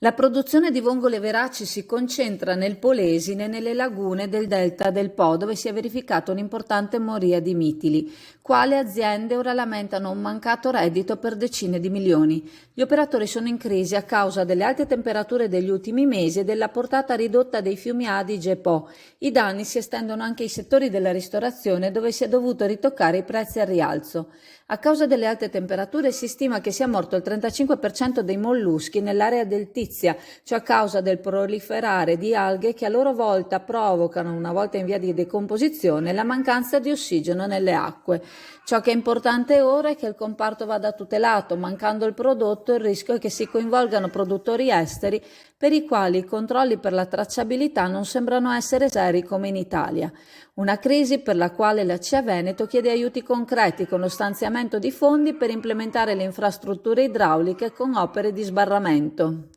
La produzione di vongole veraci si concentra nel Polesine e nelle lagune del delta del Po, dove si è verificata un'importante moria di mitili. Quali aziende ora lamentano un mancato reddito per decine di milioni. Gli operatori sono in crisi a causa delle alte temperature degli ultimi mesi e della portata ridotta dei fiumi Adige e Po. I danni si estendono anche ai settori della ristorazione, dove si è dovuto ritoccare i prezzi al rialzo. A causa delle alte temperature si stima che sia morto il 35% dei molluschi nell'area del Tizia, cioè a causa del proliferare di alghe che a loro volta provocano, una volta in via di decomposizione, la mancanza di ossigeno nelle acque. Ciò che è importante ora è che il comparto vada tutelato. Mancando il prodotto, il rischio è che si coinvolgano produttori esteri per i quali i controlli per la tracciabilità non sembrano essere seri come in Italia. Una crisi per la quale la CIA Veneto chiede aiuti concreti con lo stanziamento di fondi per implementare le infrastrutture idrauliche con opere di sbarramento.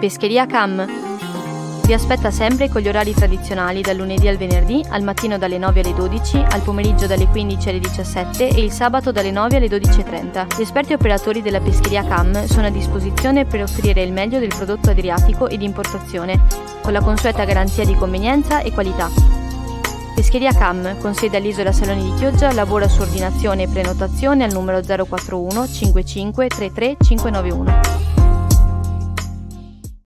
Pescheria Cam vi aspetta sempre con gli orari tradizionali dal lunedì al venerdì, al mattino dalle 9 alle 12, al pomeriggio dalle 15 alle 17 e il sabato dalle 9 alle 12:30. Gli esperti operatori della Pescheria Cam sono a disposizione per offrire il meglio del prodotto adriatico e di importazione, con la consueta garanzia di convenienza e qualità. Pescheria Cam, con sede all'Isola Saloni di Chioggia, lavora su ordinazione e prenotazione al numero 041 55 33 591.